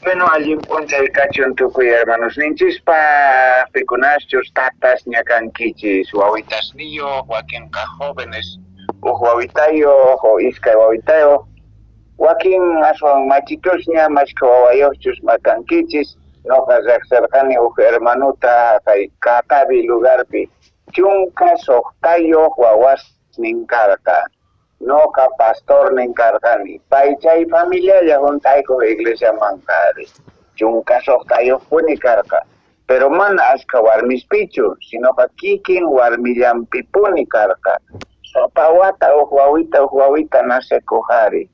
Bueno, allí punta el cachón tucuy, hermanos ninchis pa picunachos, tatas, ñacanquichis, huavitas niyo, Joaquín jóvenes, o huavitayo, o isca huavitayo, Joaquín aswan machitos ña, machka wawayochos macanquichis, no cercani o hermanuta, kay kakabi lugarpi, chunka sohtayo, huawas nincarca. No ka pastor nin karkani. Paichay familia ya juntayko iglesia mankari. Chunka sohtayo puni karka. Pero man aska warmispichu, sino ka kikin warmillampi puni karka. So pawata uhuawita nase kohari.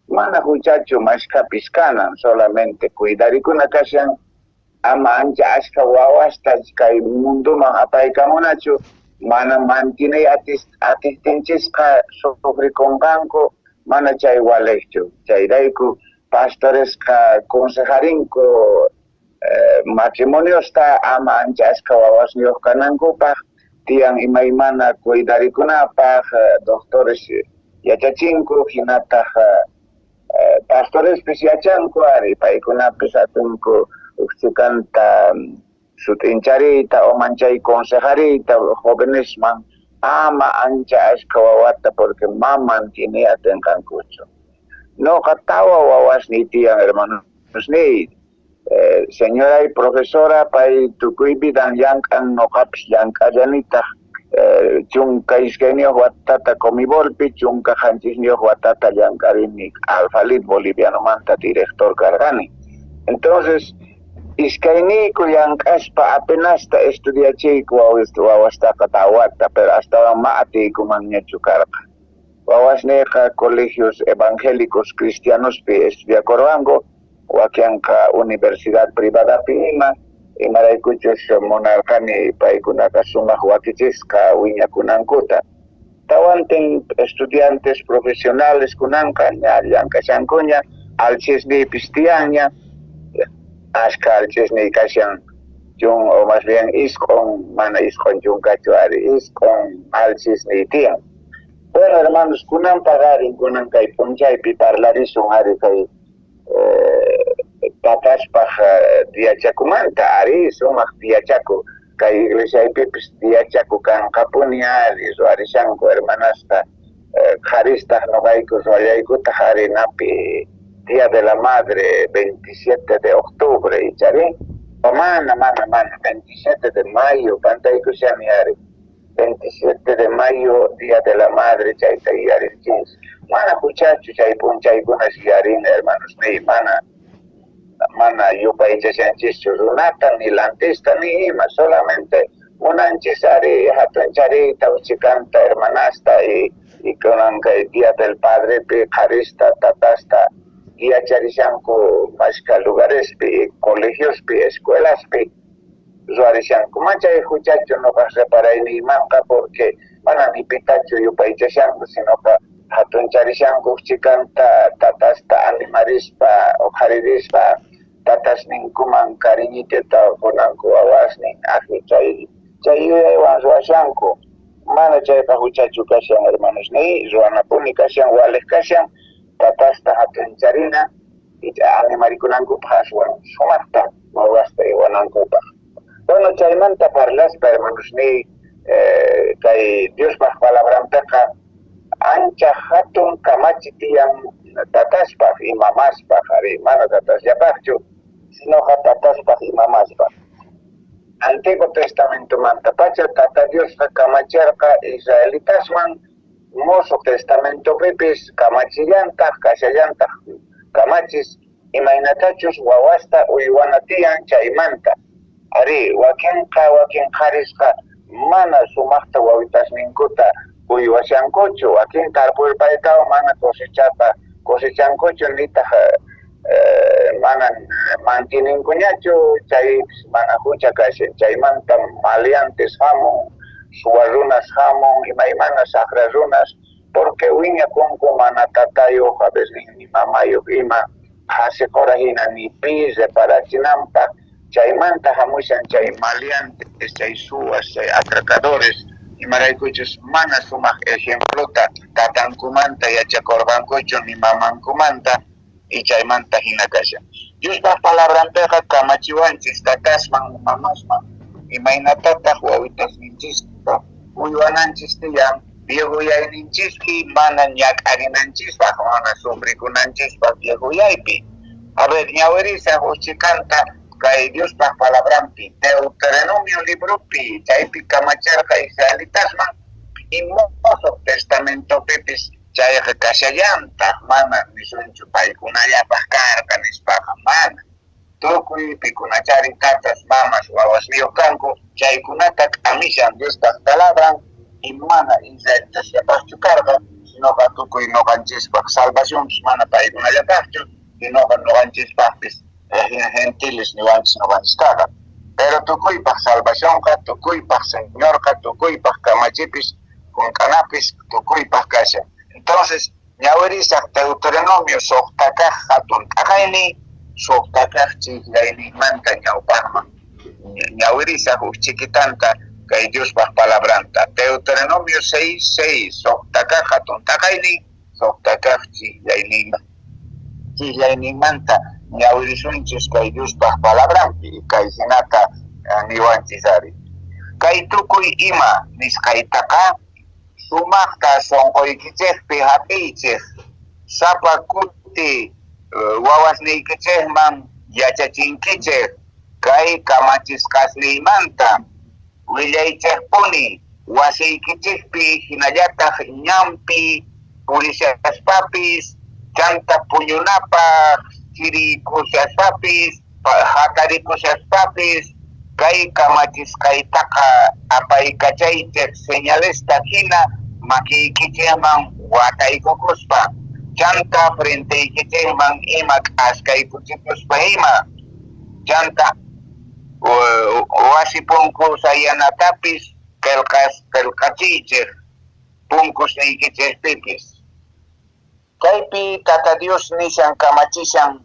Mana huchachu maska piskanan solamente cuidarikuna kasyan ama ancha aska wawasta kay mundo man apaykamunachu mana mantiene atistinchis ka sufri con banco mana chay walecho chay raiku pastores ka consejarinko matrimonio sta ama ancha aska wawas niyo kanankupak tiang imaymana cuidarikunapaj doctores yachachinku hinataj pastores pisiachanku ari paykunapis atunku uxikanta sutincharita o manchay consejarita jóvenes man ama ancha aska wawata porque maman tiene atencancucho no katawa wawas ni tiang hermanos ni señora y profesora pay tukuy bidan yankan no kaps yankayanita chunka iskenio watata comivolpi chunka hanchisnio watata yankarini alfalit boliviano manta director cargani entonces Iskainiku yang kaspa apenas ta estudiachiku wawasta katawata pero hasta maatiku manñachukarqa. Wawasneqa colegios evangélicos cristianos pi estudia korwango wakianqa universidad privada pi imaraykuchus monarqani paykunaqa sumaq wakichisqa wiñakunankuta. Tawantin estudiantes profesionales kunanqa ña llankashankuña alchisnipis tiyanña askal chesney kasyan jung o más bien iskon mana iskon jung kachuari iskon al chesney tiang. Bueno hermanos kunan pagarin kunan kay punchay pi parlari sungari kay tatas paja diachakumanta ari sumak diachaku kay iglesia ipipis diachaku kan kapuniari suari sangko hermanasta kharista no gaiku soyaiku tahari napi Día de la Madre, 27 de octubre, y chari, mana, 27 de mayo, pantay kushamiari, 27 de mayo, Día de la Madre, chaita yari, chis, mana muchacho, chay punchay kunas yarin, hermanos, ni mana yupa echasyan chischu runata, ni lantista, ni ima, solamente unanchisari, hatunchari, tauchikanta, hermanasta, y kunanka el Día del Padre, pijarista, tatasta, y acharishanku mashka lugares pi colegios pi escuelas pi usuarishanku machay huchacho no vas reparar ni manca porque mana ni pitacho yupaichashanku sino que hatuncharishanku chikanta tatasta animarispa o haririspa tatas ninkuman cariñiteta konanku awasnin aji chay wansuashanku mana chaypa huchacho kashan hermanos ni ruanapuni kashan wales kashan tatasta hatuncharina y animarikunanku paswan sumata mawasta iwananku pa. Bueno, chaymanta parlas hermanos ni kay Dios pa palabrantaqa ancha hatun kamachi tiyan tataspaq y mamaspaq ari mana tatasyapaqchu sino tataspaq y mamaspaq. Antiguo Testamento manta pacha tata Dios kamacharqa israelitasman Mozo Testamento pipis kamachillantaq kashallantaq kamachis imaynatachus wawasta uywanatiyan chaymanta ari wakin qarisqa mana sumaqta wawitasninkuta uywashankuchu wakin tarpurpaytaqa mana cosechankuchu nitaq mana mantininkuñachu chay mana hucha kashin chaymanta maleantes hamun suwarunas hamun imaymana saqrarunas porque wiña kunku mana tatayo a veces ni mamayo ima hasekora hina ni pi reparachinampa chaymanta hamushan chay maleantes chay suwas chay atracadores imaraykuchus mana sumaq ejemplota tatankumanta yachakorqankuchu ni mamankumanta y chaymanta hinakasha. Diospa palabranteqa kamachiwanchis tatasman mamasman imaynatataq wawitas ninchisqa uywananchis tiyan viejuyayninchispi mana ñak'arinanchispaq mana sufrikunanchispaq viejuyaypi. A ver, ñawirisaq uchikanta kay Diospaq palabranpi Deuteronomio libropi chaypi kamacharqa Israelitasman imoso testamentopipis chayqa kashallantaq mana nisunchu paykunallapaq karqa nispaqa mana. Tukuy pikunachari tatas mamas wawas liyuq kanku chaykunata k'amishan Diospaq palabran y mana Israelitasllapaqchu karqa sinoqa tukuy noqanchispaq salvacionpis mana paykunallapaqchu sinoqa noqanchispaqpis gentiles niwanchis noqanchistaqa. Pero tukuypaq salvacionqa, tukuypaq señorqa, tukuypaq kamachipis kunkanapis tukuypaq kasha. Entonces, ñawirisaq Deuteronomio suqtakaq hatun t'aqaynin, suqtakaq chiklayninmanta ñawpaqman. Ñawirisaq chiquitanta kay Diospaq palabranta. Deuteronomio 6:6 suqtakaq hatun t'aqaynin, suqtakaq chiklayninmanta ñawirisunchis kay Diospaq palabranpi kay hinata niwanchisari. Kay tukuy ima nisqaytaqa sumaqta sonqoykichikpi hapiychik sapa kuti wawasniykichikman yachachinkichik kay kamachisqasniymanta willaychikpuni wasiykichikpi hinallataq ñampi purishashpapis chanta puñunapaq chirikushashpapis hatarikushashpapis kay kamachisqaytaqa apaykachaychik señalesta hina makiykichikman wataykukuspa chanta frenteykichikman ima k'askaykuchikuspa ima chanta wasi punku sayanatapis qillqachiychik punkusniykichikpipis. Kaypi tata Dios nishan kamachishan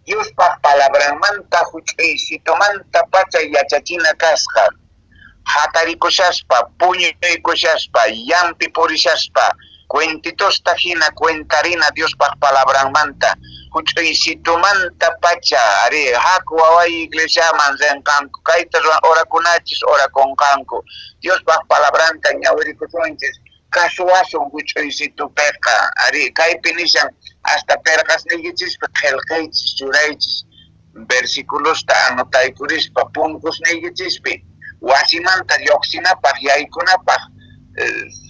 Diospaq palabranmanta huch'iysitumanta pacha yachachina kasqa hatarikushaspa puñuykushaspa yampi purishaspa cuentitosta hina cuentarina Diospaq palabranmanta huch'iysitumanta pacha ari haku waway iglesiaman renqanku kayta orakunachis orakunqanku Diospaq palabranta ñawirikusunchis kasuwasun huch'uysitupiqa ari kaypi nishan hasta perqasniykichis qillqaychis churaychis versiculusta anotaykurispa punkusniykichispi wasimanta lluqsinapaq yaykunapaq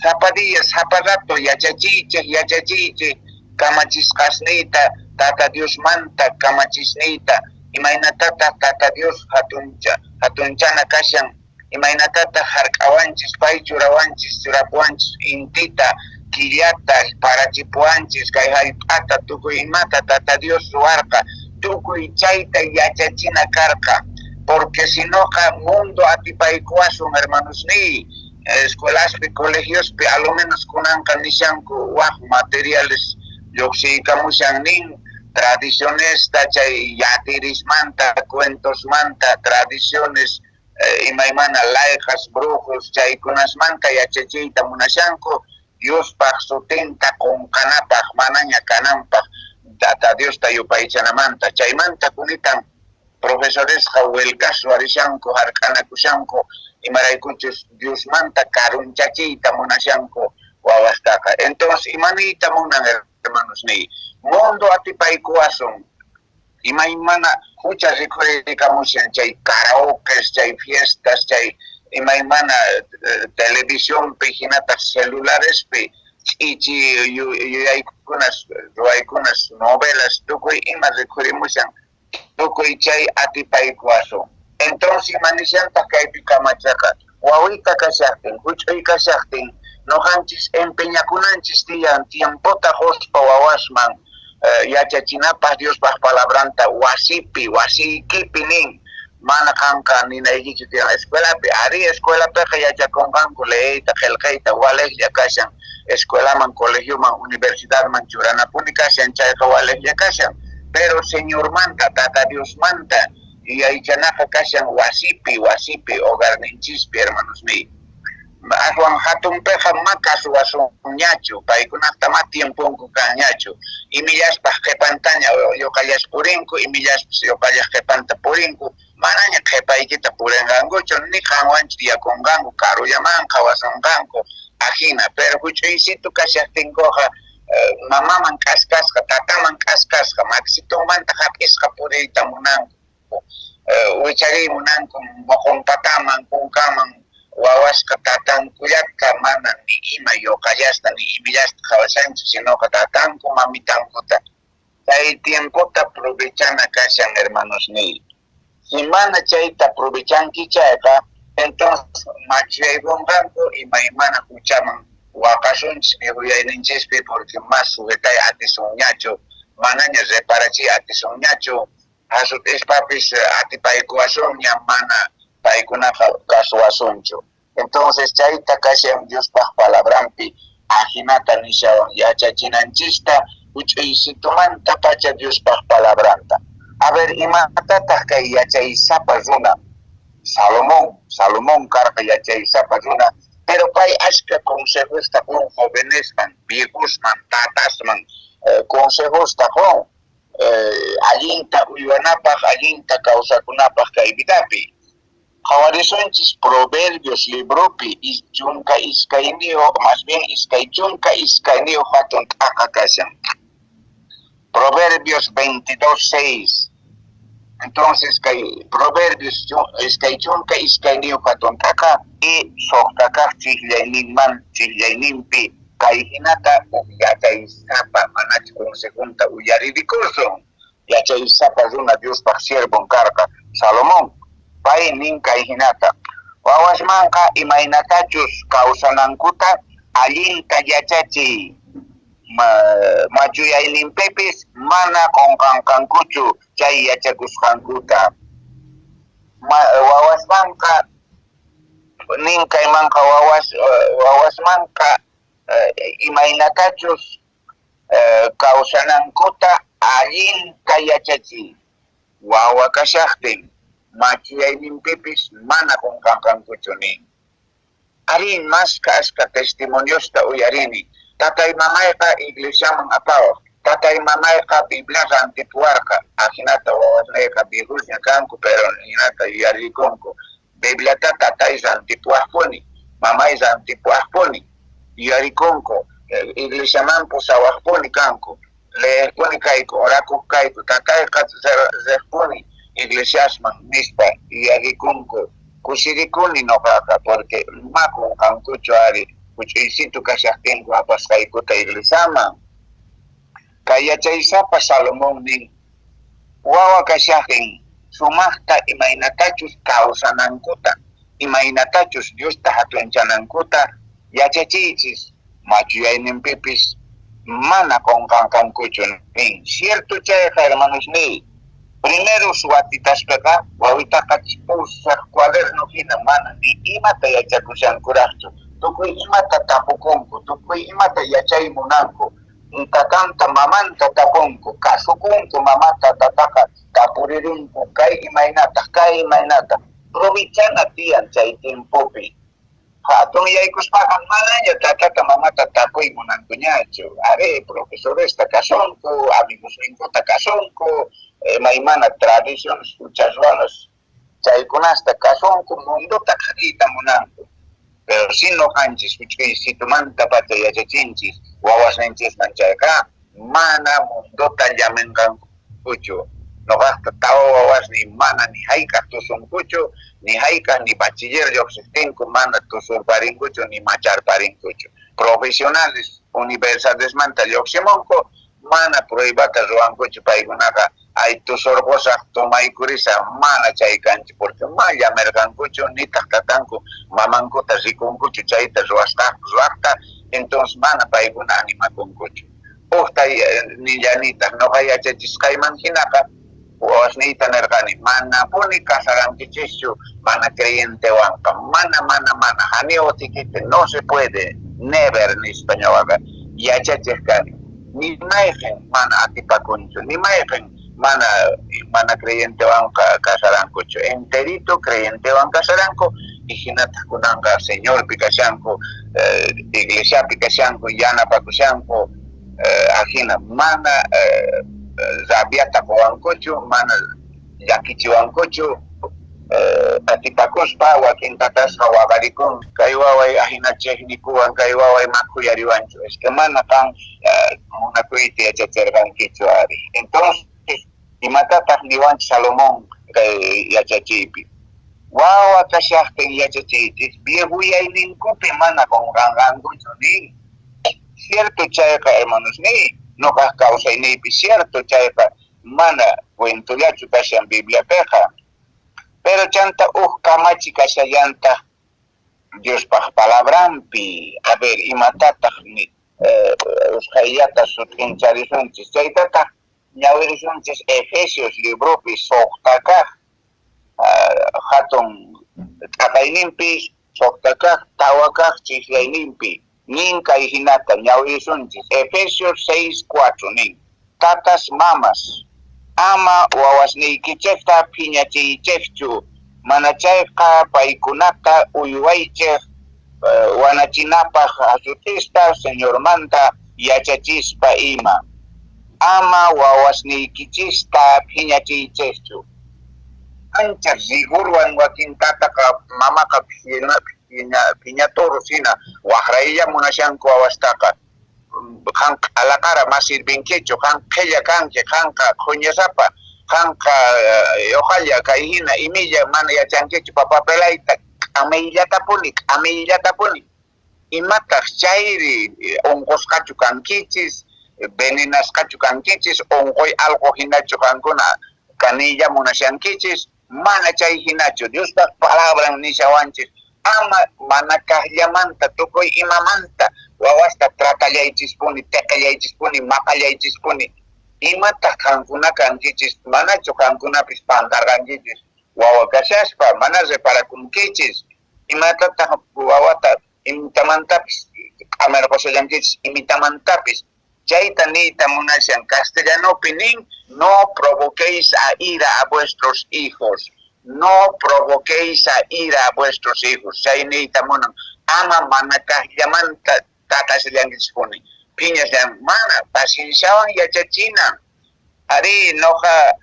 zapadillas zaparato yachachiychik kamachisqasniyta tata Diosmanta kamachisniyta imaynatataq tata Dios hatunchana kashan imaynatataq hark'awanchis pay churapuwanchis intita killata parachipuwanchis kay hallp'ata tukuy imata tata Dios ruwarqa tukuy chayta yachachina karqa porque sinoqa mundo atipaykuwasun hermanosmi escuelaspi colegiospi a lo menos kunanqa nishanku waq materiales lluqsiykamushan nin tradicionesta chay yatirismanta cuentosmanta tradiciones imaymana layqas brujos chaykunasmanta yachachiyta munashanku Diospaq sutinta qunqanapaq manaña kananpaq tata Diosta yupaychanamanta chaymanta kunitan profesoresqa welkasu arishanku hark'anakushanku imaraykuchus Diosmanta karunchachiyta munashanku wawastaqa. Entonces imaniyta munan hermanos ni mundo atipaykuwasun imaymana hucha rikurikamushan chay karaokes chay fiestas chay imaymana televisión hinata celularespi ichi yuyaykunas ruwaykunas novelas tukuy ima rikurimushan tukuy chay atipaykuwasun. Entonces manishanta kaypi kamachaqa wawita kashaqtin huch'uy kashaqtin noqanchis empeñakunanchis tiempota hospa wawasman yachachinapaq Diospaq palabranta wasiykipi nin mana kanqa ninaykichu tiyan escuelapi ari escuelapiqa yachakunqanku leeyta qillqayta waleqlla kashan escuelaman colegioman universidadman churanapuni kashan chayqa waleqlla kashan pero señormanta tata Diosmanta yaychanaqa kashan wasipi hogarninchispi hermanos mi aswan hatun peja makasu asunñachu paykunata ma tiempunku kanñachu imillaspa qhipantaña yoqallas purinku imillaspas yoqallas qhipanta purinku manaña qhipaykita purinqankuchu ni qanwanchis yakunqanku karullamanqa wasunqanku ajina pero huch'uysitu kashaptinkuqa mamaman k'askasqa tataman k'askasqa maksitumanta hap'isqa puriyta munanku wicharimunanku muqun pataman kunkaman wawasqa tatankullaqa mana ni ima yoqallasta ni imillasta qhawashanchu sinoqa tatanku mamitankuta chay tiempota aprovechana kashan hermanos ni si mana chayta aprovechanki chayqa entonces machuyaykunqanku imaymana huchaman waqashunchis yuyayninchispi porque mas sujetay atisunñachu manaña reparachiy atisunñachu hasut'ispapis atipaykuwasunña mana paykunaqa kasuwasunchu entonces chayta kashan Diospaq palabrampi ajinata nishawan yachachinanchista huch'uysitumanta pacha Diospaq palabranta a ver imatataq kay yachaysapa runa Salomón karqa yachaysapa runa pero pay ashka consejosta con jovenesman viejosman tatasman consejosta con allinta uywanapaq allinta kawsakunapaq kay vidapi qhawarisonchis proverbios libropi chunka iskayniyo más bien chunka iskayniyo hatun t'aqa kashan proverbios 22:6 entonces kay proverbios chunka iskayniyo hatun t'aqa y soqtaqaq chillayninpi kay hinata yachaysapa manachi consejunta uyaririkursun yachaysapa runa Diospaq siervon karqa Salomón pay nin kay hinata wawasmanqa imaynatachus kawsanankuta allinta yachachiy machuyayninpipis mana qunqanqankuchu chay yachakusqankuta wawasmanqa nin kaymanqa wawasmanqa imaynatachus kawsanankuta allinta yachachiy wawa kashaqtin machuyayninpipis mana qunqanqankuchu nin arin mas ashka testimoniosta uyarini tatay mamayqa iglesiaman apawaq tatay mamayqa bibliaqa antipuwarqa ajinata wawasnayqa viejusña kanku pero hinata yuyarikunku bibliata tatayqa antipuwaqpuni mamayqa antipuwaqpuni yuyarikunku iglesiaman pusawaqpuni kanku leerpuni kayku orakuq kayku tatayqa riqpuni iglesiasman nispa yuyarikunku kushirikuni noqaqa porque ma qunqankuchu ari huch'uysitu kashaqtinku apasqaykuta iglesiaman kay yachaysapa Salomón nin wawa kashaqtin sumaqta imaynatachus kawsanankuta imaynatachus Diosta hatunchanankuta yachachiychis machuyayninpipis mana qunqanqankuchu nin cierto chayqa hermanos ni primero suwatitaspaqa wawitaqa pusaq cuaderno hina mana ni imata yachakushankuraqchu tukuy imata tapukunku tukuy imata yachaymunanku tatanta mamanta tapunku kasukunku mamata tataqa tapuririnku kay imaynata provichana tiyan chay tiempopi hatun yaykuspaqa manaña tatata mamata tapuymunankuñachu are profesoresta kasunku amigos winkuta kasunku maymana tradiciones uchaswanas chaykunasta kasunku mundota qhawiyta munanku pero si no kanchis huch'uysitumanta pacha yachachinchis wawasninchisman chayqa mana mundota llaminqankuchu noqaqta tawa wawasni mana ni hayk'aq tusunkuchu ni hayk'aq ni bachiller lluqsiptinku mana tusurparinkuchu ni macharparinkuchu profesionales universidadesmanta lluqsimunku mana pruebata ruwankuchu paykunaqa ay tusurqusaq tumaykurisa mana chay kanchi porque ma llamirqankuchu nitaq tatanku mamankuta rikunkuchu chayta ruwaqta entonces mana paykuna animakunkuchu uqtay nillanitaq noqa yachachisqayman hinaqa wasniyta nirqani mana puni kasarankichishchu mana creyentewanqa mana haniu tikiti no se puede never nispa ñawaqa yachachiq kani nimayqin mana atipakunchu nimayqin mana creyentewan kasarankuchu enterito creyentewan kasaranku ihinata kunanga señor pikasyanku iglesia pikasyanku yana pakusyanku ahina mana zabiata kuwankuchu mana yakichiwankuchu atipakuspa wakin tatasqa waqarikun kay waway ahina chejnikuwan kay waway makuyariwanchu es que mana kan munakuyta yachachirqankichu ari entonces imatataq niwanchik Salomón kay yachachiypi wawa kashaqtin yachachiychis viejuyayninkupi mana qunqanqankuchu ni cierto chayqa hermanos ni nuqaq kawsayniypi cierto chayqa mana cuentollachu kashan Bibliapiqa pero chanta kamachi kashallanta Diospaq palabrampi a ver imatataq ni usqaylata sutincharisunchis chaytataq ñawirisunchis Efesios libropi suqta hatun t'aqayninpi suqta kaq tawa kaq chiqlayninpi nin kay hinata ñawirisunchis Efesios 6:4 nin tatas mamas ama wawasniykichikta phiñachiychikchu mana chayqa paykunata uywaychik wanachinapaq asutista señormanta yachachispa ima ama wawasniykichista phiñachiychikchu ancha rigurwan wakin tataqa mamaqa phiñatoro sina waqraylla munashanku wawastaqa qanqa alaqara masirvinkichu qanqilla kanki qanqa quñasapa qanqa oqalla kay hina imilla mana yachankichu papapelayta q'amiyllata imataq chayri unqusqachu kankichis venenasqachu kankichis unquy alqu hinachu qankuna kanilla munashankichis mana chay hinachu Diospaq palabran nishawanchis ama mana kaqllamanta tukuy imamanta wawasta tratallaychispuni teqallaychispuni maqallaychispuni imataq qankuna kankichis manachu qankunapis pantarqankichis wawa kashaspa mana reparakunkichis imatataq wawata imitamantapis q'amirqushallankichis imitamantapis chayta niyta munashan castellanopi nin no provoquéis a ira a vuestros hijos no provoquéis a ira a vuestros hijos chay niyta munan ama mana kaqllamanta tatasillankichispuni phiñashan mana pacienciawan yachachinan ari noqa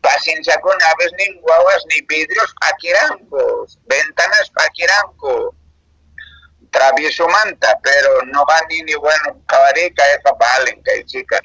pacienciakuna a veces nin wawas ni vidrios pakiranku ventanas pakiranku traviesomanta pero no van ni bueno cabarica esa valen que chica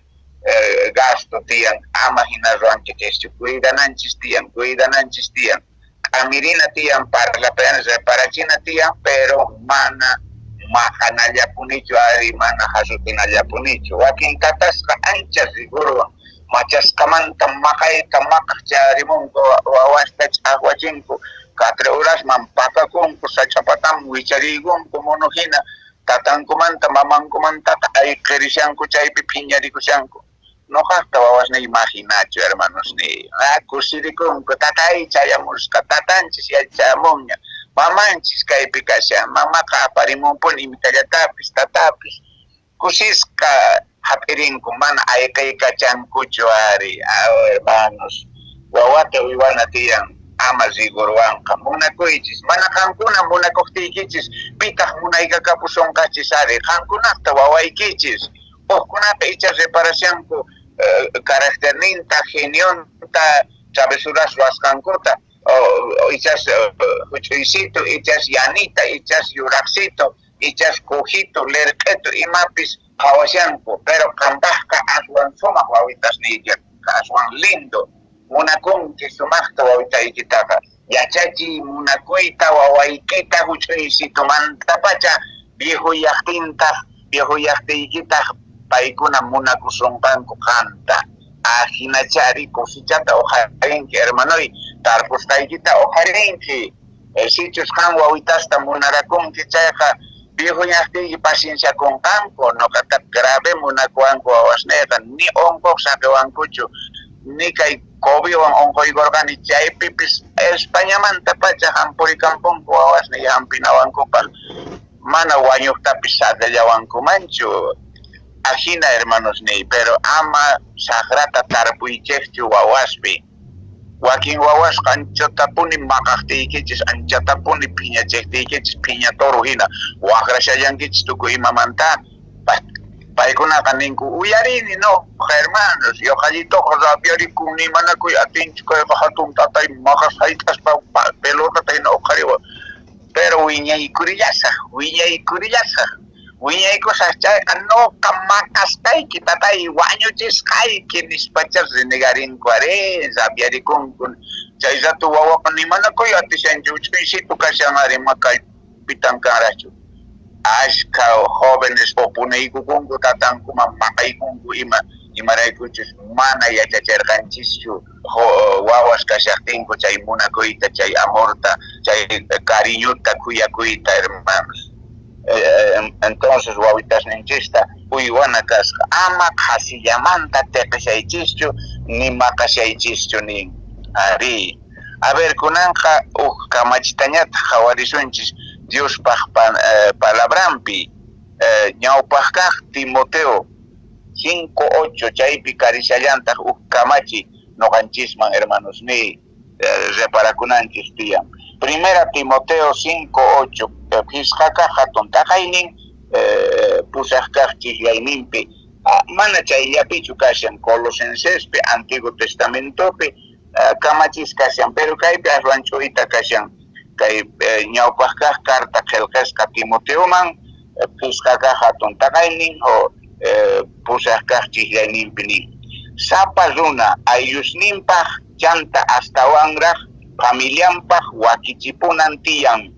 gasto tian ama hinaruanche que se cuidananchis tian amirina tian para la pena para china tian pero mana mahanaya punicho ari mana hasutinaya punicho wakin tatas ka ancha seguro machas kamanta makai tamak charimon wawasta chawachinko 4 horas mampaka kung kusachapatan wicharigun kumonohina tatangkumanta mamangkumanta ay kerisyanku chay pipiñarikusyanku no hasta wawas na imaginacho hermanos ni kusirikun tatay chayamuska tatanchis yachamonya mamanchis kay pikasya mamaka parimumpun imitayatapis tatapis kusiska hapirinku mana ay kay kachankucho ari hermanos wawata wiwana tiyang ama zigurwanqa munakuychis mana qankuna munakuptiykichis pitaq munaykakapusonqachis ari qankunaqta wawaykichis hukkunata ichas reparacionku carácterninta genionta travesuras ruwasqankuta ichas huch'uysito ichas yanita ichas yuraqsito ichas cujito lerq'ito imapis qhawashanku pero qampaqqa aswan sumaq wawitas niylla aswan lindo munakunki sumaqta wawitaykitaqa yachachiy munakuyta wawaykita huch'uysitumanta viejuyaqtiykitaq paykuna munakusunqanku qanta ajinachari cosechata oqarinki hermanoy tarpusqaykita oqarinki sichus qan wawitasta munarakunki chayqa viejuyaqtiyki pacienciakunqanku noqata grave munakuwanku wawasnayqa ni onkoq saqiwankuchu ni kay Kobiowan onqoygorqani chaypipis Españamanta pacha hampurikampunku wawasni hampinawankupaq mana wañuqtapis saqllawankumanchu ajina hermanos ni pero ama sagrata tarpuychikchu wawaspi wakin wawas anchotapuni makaqtiykichis anchotapuni phiñachiktiykichisphiñatoro hina waqrashallankichis tukuy imamanta paykunaqa ninku uyarini no hermanos yoqallitoqa rabiarikun nimanakuy atinchu kayqa hatun tatay maqas hayt'aspa pelotata hina uqhariwa pero wiñaykurillasaq wiñaykusaq chayqa nuqa maqasqayki tatay wañuchisqayki nispachas rinegarinku ari rabiarikunku chay rato wawaqa nimanakuy atishanchu ch'uysitu kashan ari makaypitan kanrachu ashka jóvenes opunaykukunku tatankuman maqaykunku imaraykuchus mana yachacharqanchischu wawas kashaqtinku chay munakuyta chay amorta chay cariñuta kuyakuyta hermanos. Entonces wawitas ninchista uywana kasqa ama qasillamanta tiqishaychischu ni maqashaychischu nin ari a ver kunanqa kamachitañata qhawarisunchis Diospaq palabrampi ñawpaq kaq Timoteo 5:8 chaypi karishallantaq kamachi noqanchisman hermanos ni reparakunanchis tiyan. Primera Timoteo 5:8 pisqaqa hatun taqaynin pusaq kaq chiklayninpi mana chayllapichu kashan Colosensespi Antiguo Testamentopi kamachis kashan pero kaypi aswanchuyta kashan kay ñawpaq kaq carta qillqasqa Timoteoman pisqaqa hatun taqaynin o pusaq kaq chiklayninpi nin sapa runa ayllusninpaq chanta astawanraq familianpaq wakichipunan tiyan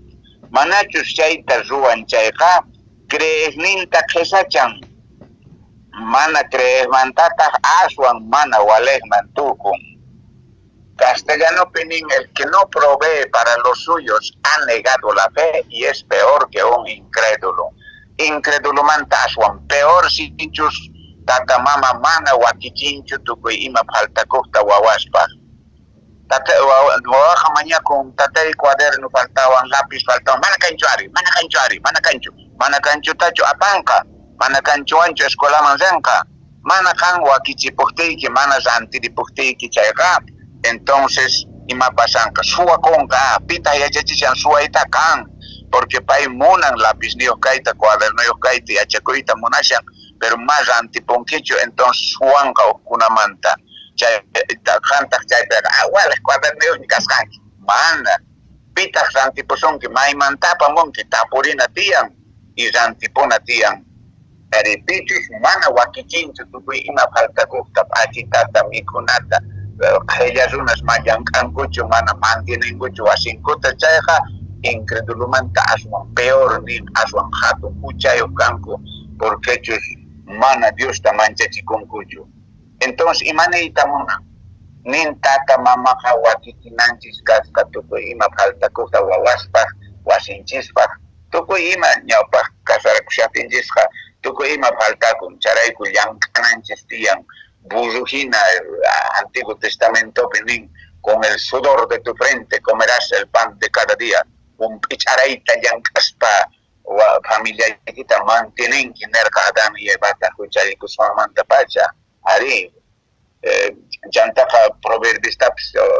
manachus chayta ruwan chayqa creesninta qhisachan mana creesmantataq aswan mana walejman tukun. Castellano Pinin, el que no provee para los suyos ha negado la fe y es peor que un incrédulo. Incrédulo mantaswan, peor si dichos tata mama mana wakichinchu tukuy ima faltakukta wawaspa. Tata wawaja mañana con tatay cuaderno faltaban lápiz faltaban mana kanchu tacho apanka mana kanchu ancho escuela manzenka mana kan wakichipuktiki mana zantiripuktiki chayqa. Entonces, ima pasanka, suwa konka, pita yachachishan suwa ita kan, porque pay munan lápiz ni kaita, cuaderno kaita, yachakuita munashan, pero más antiponquicho, entonces suwanka kunamanta, chay, jantak chay, well, cuaderno ni kaskanki, mana, pita antiposonki, may mantapa monki, tapurina tiyan, y antipona tiyan, eripichus, mana wakichinchu, tukuy ima faltakukta, achitata, mikunata, ellas unas mayankankuchu mana mantienenkuchu asinkuta chayqa incredulumanta aswan peor nin aswan hatun huchayuq kanku porque chus mana Diosta manchachikunkuchu. Entonces imanayta munan nin tata mamaqa wakikinanchis kasqa tukuy ima faltakuqta wawaspaq wasinchispaq tukuy ima ñawpaq kasarakushapinchisqa tukuy ima faltakun charayku llamk'ananchis tiyan burujina Antiguo Testamento penin con el sudor de tu frente comerás el pan de cada día un picharaita yankaspa wa familia kita mantienen kinerka Adán y Evata huchariku suamanta pacha ari jantaka proverbista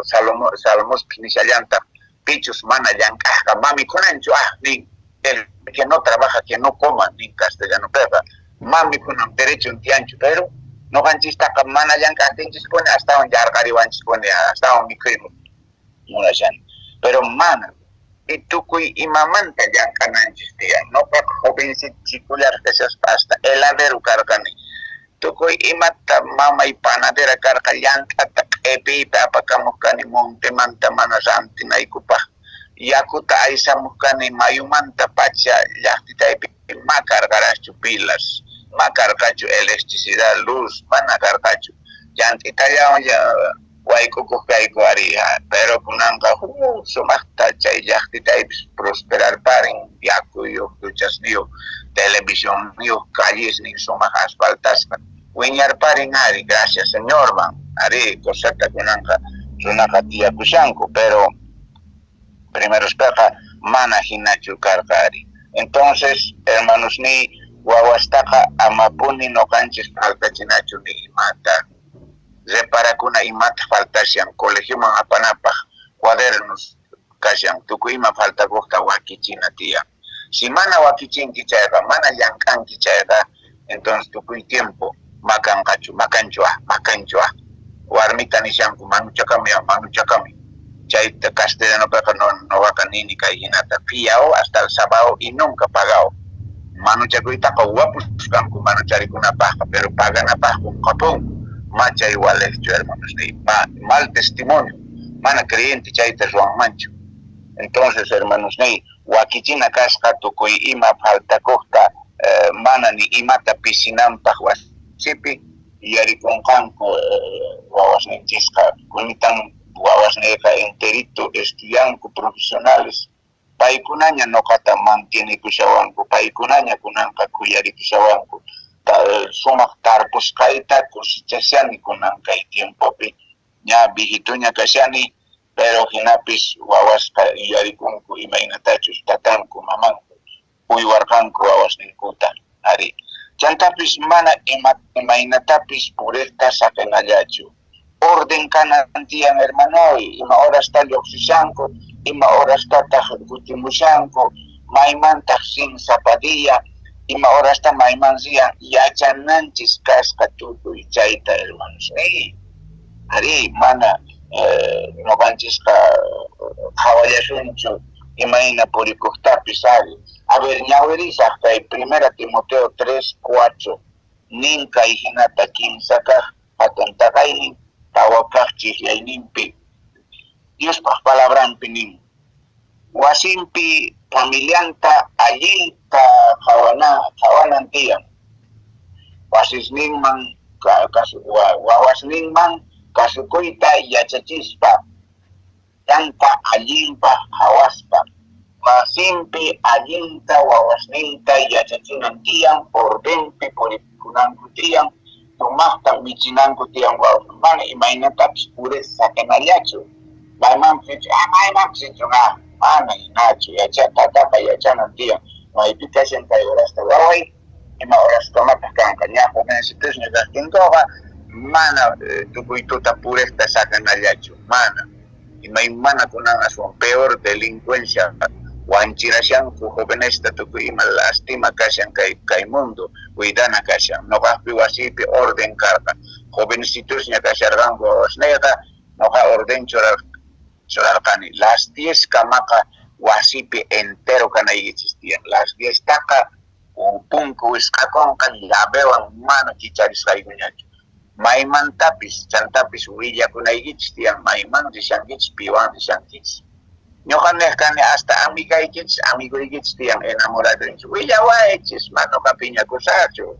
salmos pinishallanta pichus mana yankasqa mami kunanchu ni el que no trabaja que no coma ni castellano pepa mami kunan derecho en tianchu pero no ganchista mana yang katinchis pone hasta un yargari wanchis pone hasta un mikrimu munashan pero mana itu kui imamanta yang kananchis dia no pa jovencit chicular que se pasta heladero cargani tu kui imata mama y panadera carga yang kata epita pakamukani monte manta mana santi na ikupa yakuta aisa mukani mayumanta pacha yaktita epi makargaras chupilas makarkachu electricidad, luz, manakarkachu. Yantita ya waikuku kaiku ari, pero kunanga sumakta chay yaktita prosperar paring yaku yo duchas niyo televisión niyo calles ni sumak asfaltas. Winyar paring ari, gracias señor man. Ari kosata kunanga sunaka tiya kushanku, pero primero espera mana hinachu karkari. Entonces, hermanos ni wawastaqa amapuni noqanchis palpachinachu ni imata reparakuna imata faltashan colegioman apanapaq cuadernos kashan tukuy ima faltakuqta wakichina tiyan. Si mana wakichinki chayqa, mana llankanki chayqa, entonces tukuy tiempo makanchua. Warmita nishanku manuchakami. Chayta castellano peqa no waka nini kay hinata pillao hasta el sábado y nunca pagao. Manuchakuytaqa wapuskanku manucharikunapaqqa, pero paganapaqqa qapun. Macha igual hecho, hermanos, mal testimonio. Mana creyente chayta ruanmanchu. Entonces, hermanos, wakichina kasqa tukuy ima faltakuqta mana ni imata pisinampaq wasipi yarikunqanku wawasninchisqa kunitan wawasniyqa enterito estudianku profesionales paykunaña noqata mantienikushawanku paykunaña kunanqa kuyarikushawanku sumaq tarpusqayta kushichashani kunan kay tiempopi ña viejituña kashani pero hinapis wawasqa yarikunku imaynatachus tatanku mamanku uywarqanku wawasninkuta ari chantapis mana imaynatapis puresta saqenallachu orden kanantiyan hermanoy ima horasta lluqsishanku ima horasta kutimushanku maymantaq sin zapadilla ima horasta maymansiyan yachananchis kasqa tukuy chayta hermanos ari mana noqanchisqa hawallashunchu imayna purikuqtapis ari a ver ñawirisaq kay primera Timoteo 3:4 nin kay hinata kimsakaq hatun taqaynin tawakaqchis yayninpi Diospaq palabranpi nin wasinpi familianta allinta qawanan tiyan wasisninman wawasninman kasukuyta yachachispa llanta allinpa hawaspa wasinpi allinta wawasninta yachachinan tiyan ordenpi purikunanku tiyan sumaqta michinanku tiyan wawan mana imaynatapis pures saqenallachu maymanpis maymanpisichuna mana hinachu tatapa yachanan tiyan maypi kashan kay horasta waway ima horaskamapaq kanqa ña jovencitusña kastinkuqa mana tukuytuta puresta saqenallachu mana imaymana kunanga son peor delincuencia wanchirashanku jovenesta tukuy ima lastima kashan kay mundo cuidana kashan noqaqpi wasipi orden karqa jovencitusña kasharqanku wawasniyqa noqa orden churarqani las 10 kamaqa wasipi entero kanaykichis tiyan las 10 taqa punku wisqakunqa llavewan mana chicharisqaykuñachu maymantapis chantapis willakunaykichis tiyan mayman rishankichis piwan rishankichis ñuqanejkani hasta amiguykichis tiyan enamoradonchis willawaychis manoqa piñakusachu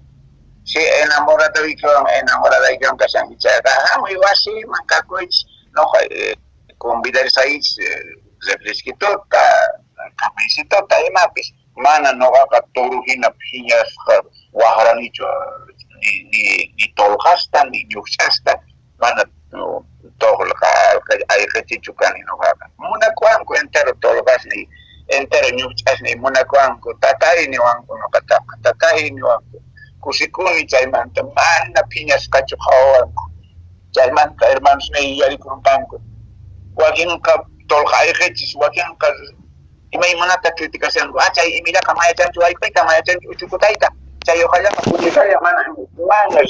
si enamoradaykiwan kashanki chayqa hamuy wasiman kakuychis noqa convidarisaychis refresquituta cafecituta imapis mana noqaqa turujina phiñasqa waqranichu ni tolqasta ni ñuqchasta mana ayqichichu kani noqaqa munakuanku entero tolqasni entero ñuqchasni munakuanku tatayniwanku noqataqa tatayniwanku kusikuni chaymanta mana phiñasqachu hawawanku chaymanta hermanosni yarikurqanku wakinqa tolqa ayqichis wakinqa imaymanata criticasanku chay imilaqa mayachanchu ayqiyta mayachanchu uchukutayta chay oqallaqa puñusalla mana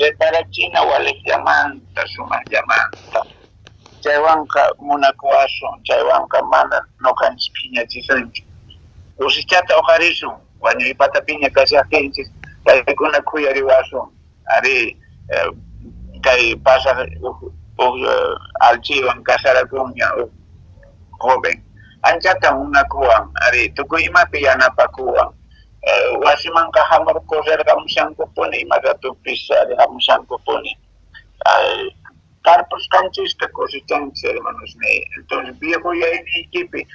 reparachina waliqllamanta sumaqllamanta chaywanqa munakuwasun chaywanqa mana noqanchis phiñachisanchu usichata oqarisun wañuypata phiña kashaqkinchis kaykuna kuyariwasun ari kay pasaq alchiwan kasarakunña joven anchata munakuwan ari tukuy imapi yanapakuwan wasimanqa hamurkurrirqamushankupuni imatatupis hamushankupuni tarpusqanchista cosichanchis hermanosni entonces viejo yayniykipi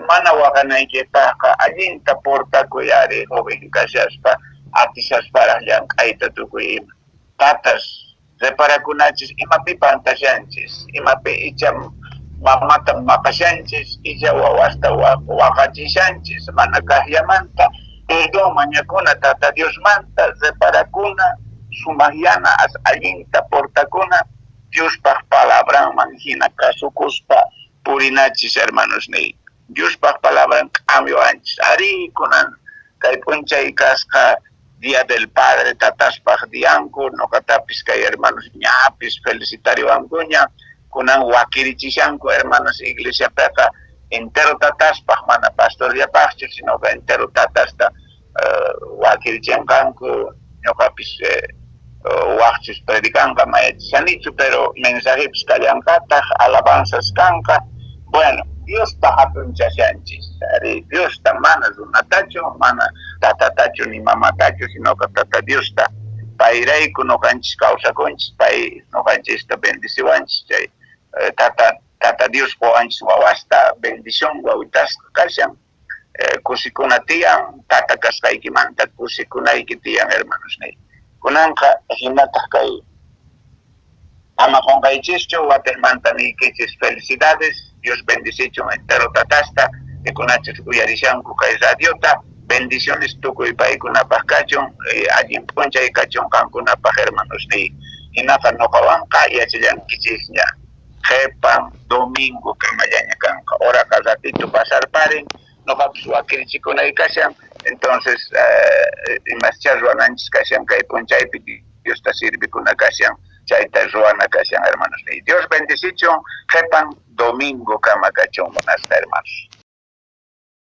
mana waqanaykipaqqa allinta portakuy ari joven kashaspa atisasparaq llank'ayta tukuy ima tatas reparakunachis imapi pantashanchis imapi icha mamata maqashanchis icha wawasta waqachishanchis mana kahyamanta perdón mañakuna tata Dios manta reparakuna sumahyana as allinta portakuna Dios pa palabra manjina kasukuspa purinachis hermanos nei. Dios pa palabra cambio antes. Ari kunan kay punchay kaska Día del Padre tataspaj dianku no katapis kay hermanos ñapis felicitario ankuña kunan wakirichishanku hermanos iglesia peka entero tataspaj mana pastoria pachis sino que entero tatasta wakirichankanku no kapis wakchis predicanka mayachanichu pero mensajipis kallankataj alabanzas kanka bueno Dios tajapunchashanchis Dios ta mana zunatacho mana tatatacho ni mamatacho sino que tata Dios ta pairaiku no kanchis kawsakunchis pay no kanchis ta bendiciwanchis chay tata Dios po anchis wawasta bendición wawitas kashan kusikuna tiyan tata kaskaykimanta kusikunayki tiyan hermanos nei kunanka hinata kay ama con kaychischu watermanta ni kichis felicidades Dios bendicicho entero tatasta y con hachos cuyarishanku kay radiota bendiciones tukuy paykunapaj kachun allin puncha y kachun kankunapaj hermanos ni hinaqa noqawanqa yachallankichikña jepan domingo kamallaña kanqa hora ratito pasar paren noqapis wakirichikunay kashan entonces imaschar ruananchis kashan kay punchaypi Diosta sirvikuna kashan chayta ruana kashan hermanos ni Dios bendicichun jepan domingo kama kachun hasta hermanos